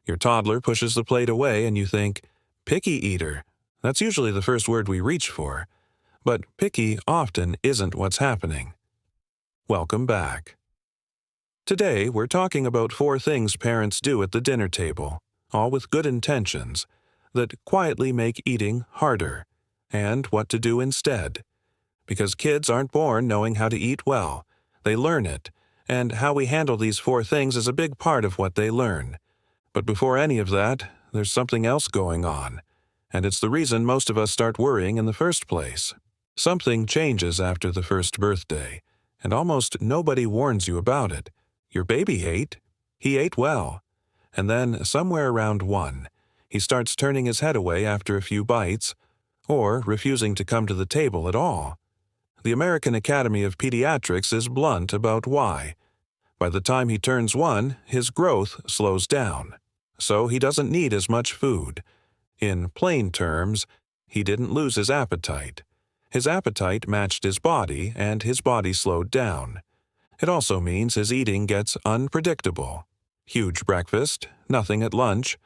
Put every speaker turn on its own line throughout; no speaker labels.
Your toddler pushes the plate away and you think, picky eater. That's usually the first word we reach for. But picky often isn't what's happening. Welcome back. Today, we're talking about 4 things parents do at the dinner table, all with good intentions, that quietly make eating harder, and what to do instead. Because kids aren't born knowing how to eat well. They learn it, and how we handle these 4 things is a big part of what they learn. But before any of that, there's something else going on, and it's the reason most of us start worrying in the first place. Something changes after the first birthday, and almost nobody warns you about it. Your baby ate. He ate well. And then, somewhere around 1, he starts turning his head away after a few bites, or refusing to come to the table at all. The American Academy of Pediatrics is blunt about why. By the time he turns 1, his growth slows down, so he doesn't need as much food. In plain terms, he didn't lose his appetite. His appetite matched his body, and his body slowed down. It also means his eating gets unpredictable. Huge breakfast, nothing at lunch,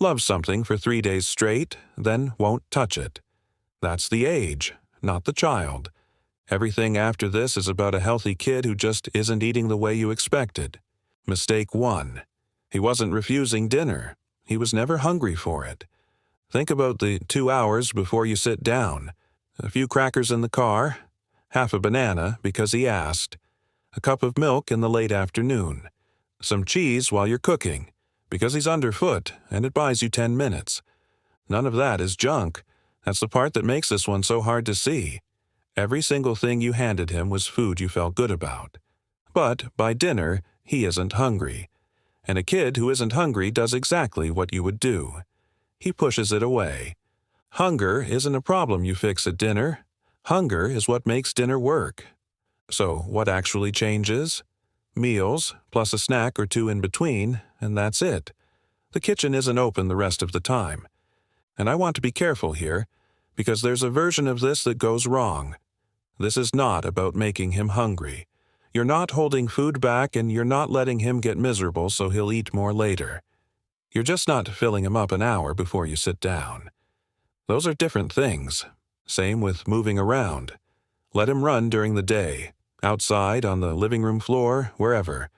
loves something for 3 days straight, then won't touch it. That's the age, not the child. Everything after this is about a healthy kid who just isn't eating the way you expected. Mistake 1. He wasn't refusing dinner. He was never hungry for it. Think about the 2 hours before you sit down. A few crackers in the car, half a banana because he asked, a cup of milk in the late afternoon, some cheese while you're cooking, because he's underfoot and it buys you 10 minutes. None of that is junk. That's the part that makes this one so hard to see. Every single thing you handed him was food you felt good about. But by dinner, he isn't hungry. And a kid who isn't hungry does exactly what you would do. He pushes it away. Hunger isn't a problem you fix at dinner. Hunger is what makes dinner work. So what actually changes? Meals, plus a snack or 2 in between, and that's it. The kitchen isn't open the rest of the time. And I want to be careful here, because there's a version of this that goes wrong. This is not about making him hungry. You're not holding food back and you're not letting him get miserable so he'll eat more later. You're just not filling him up an hour before you sit down. Those are different things. Same with moving around. Let him run during the day, outside, on the living room floor, wherever.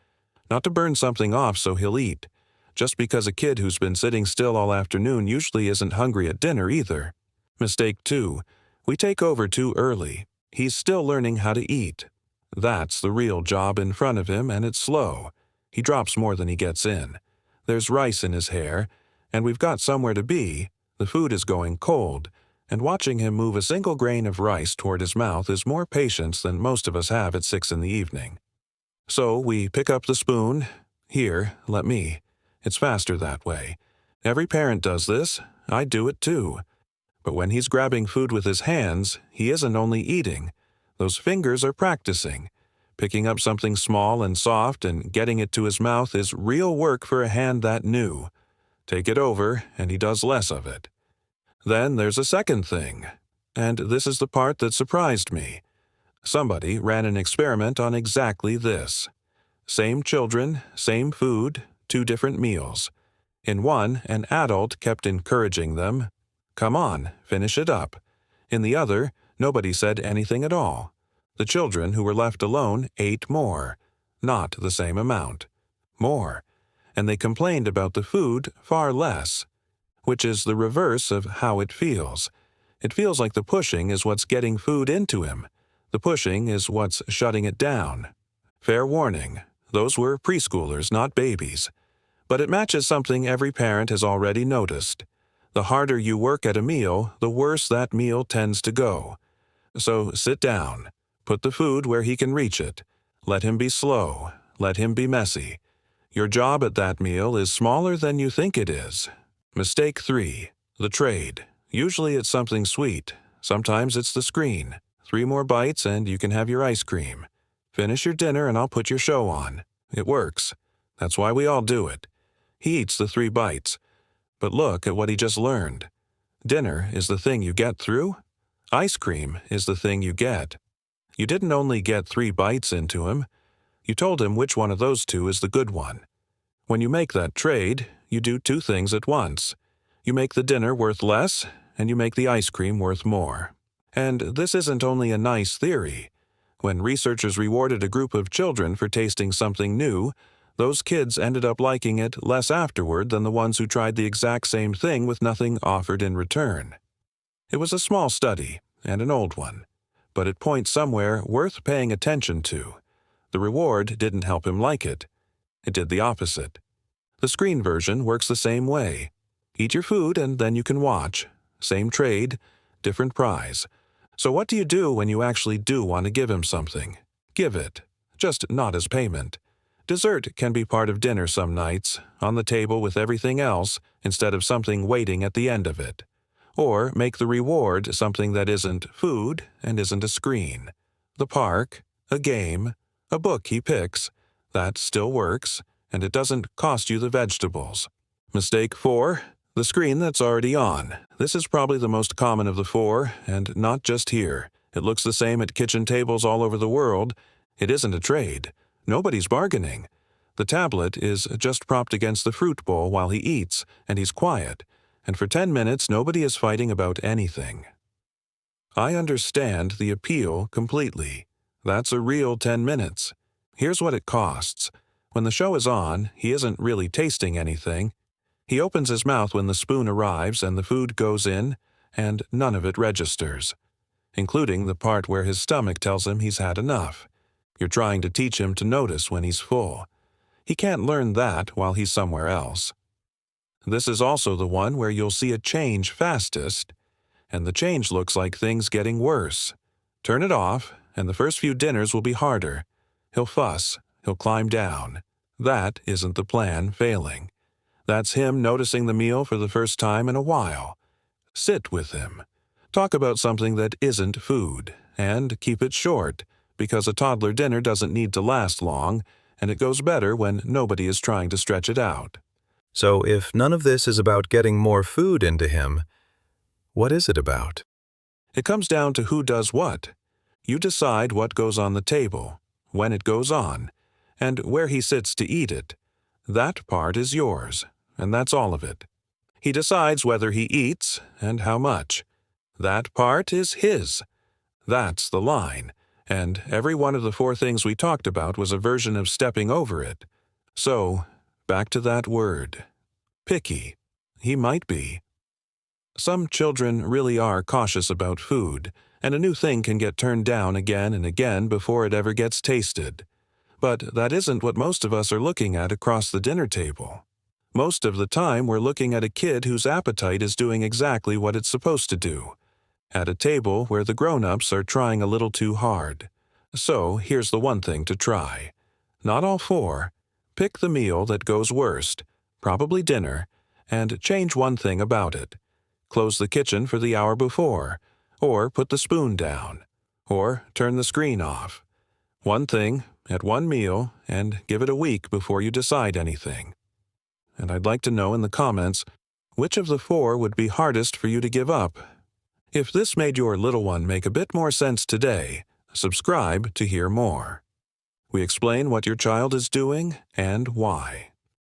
Not to burn something off so he'll eat, just because a kid who's been sitting still all afternoon usually isn't hungry at dinner either. Mistake 2. We take over too early. He's still learning how to eat. That's the real job in front of him, and it's slow. He drops more than he gets in. There's rice in his hair, and we've got somewhere to be. The food is going cold, and watching him move a single grain of rice toward his mouth is more patience than most of us have at 6 in the evening. So we pick up the spoon. Here, let me. It's faster that way. Every parent does this. I do it too. But when he's grabbing food with his hands, he isn't only eating. Those fingers are practicing. Picking up something small and soft and getting it to his mouth is real work for a hand that new. Take it over, and he does less of it. Then there's a second thing, and this is the part that surprised me. Somebody ran an experiment on exactly this. Same children, same food, 2 different meals. In one, an adult kept encouraging them, "Come on, finish it up." In the other, nobody said anything at all. The children who were left alone ate more, not the same amount, more, and they complained about the food far less. Which is the reverse of how it feels. It feels like the pushing is what's getting food into him. The pushing is what's shutting it down. Fair warning, those were preschoolers, not babies. But it matches something every parent has already noticed. The harder you work at a meal, the worse that meal tends to go. So sit down. Put the food where he can reach it. Let him be slow. Let him be messy. Your job at that meal is smaller than you think it is. Mistake 3. The trade. Usually it's something sweet. Sometimes it's the screen. 3 more bites and you can have your ice cream. Finish your dinner and I'll put your show on. It works. That's why we all do it. He eats the 3 bites. But look at what he just learned. Dinner is the thing you get through. Ice cream is the thing you get. You didn't only get 3 bites into him. You told him which one of those 2 is the good one. When you make that trade, you do two things at once. You make the dinner worth less, and you make the ice cream worth more. And this isn't only a nice theory. When researchers rewarded a group of children for tasting something new, those kids ended up liking it less afterward than the ones who tried the exact same thing with nothing offered in return. It was a small study, and an old one, but it points somewhere worth paying attention to. The reward didn't help him like it. It did the opposite. The screen version works the same way. Eat your food and then you can watch. Same trade, different prize. So what do you do when you actually do want to give him something? Give it, just not as payment. Dessert can be part of dinner some nights, on the table with everything else, instead of something waiting at the end of it. Or make the reward something that isn't food and isn't a screen. The park, a game, a book he picks. That still works, and it doesn't cost you the vegetables. Mistake 4. The screen that's already on. This is probably the most common of the 4, and not just here. It looks the same at kitchen tables all over the world. It isn't a trade. Nobody's bargaining. The tablet is just propped against the fruit bowl while he eats, and he's quiet. And for 10 minutes, nobody is fighting about anything. I understand the appeal completely. That's a real 10 minutes. Here's what it costs. When the show is on, he isn't really tasting anything. He opens his mouth when the spoon arrives and the food goes in, and none of it registers, including the part where his stomach tells him he's had enough. You're trying to teach him to notice when he's full. He can't learn that while he's somewhere else. This is also the one where you'll see a change fastest, and the change looks like things getting worse. Turn it off, and the first few dinners will be harder. He'll fuss, he'll climb down. That isn't the plan failing. That's him noticing the meal for the first time in a while. Sit with him. Talk about something that isn't food, and keep it short, because a toddler dinner doesn't need to last long, and it goes better when nobody is trying to stretch it out.
So if none of this is about getting more food into him, what is it about?
It comes down to who does what. You decide what goes on the table, when it goes on, and where he sits to eat it. That part is yours, and that's all of it. He decides whether he eats and how much. That part is his. That's the line, and every one of the 4 things we talked about was a version of stepping over it. So, back to that word. Picky. He might be. Some children really are cautious about food, and a new thing can get turned down again and again before it ever gets tasted. But that isn't what most of us are looking at across the dinner table. Most of the time we're looking at a kid whose appetite is doing exactly what it's supposed to do, at a table where the grown-ups are trying a little too hard. So here's the one thing to try. Not all 4. Pick the meal that goes worst, probably dinner, and change one thing about it. Close the kitchen for the hour before, or put the spoon down, or turn the screen off. One thing at one meal, and give it a week before you decide anything. And I'd like to know in the comments, which of the 4 would be hardest for you to give up? If this made your little one make a bit more sense today, subscribe to hear more. We explain what your child is doing and why.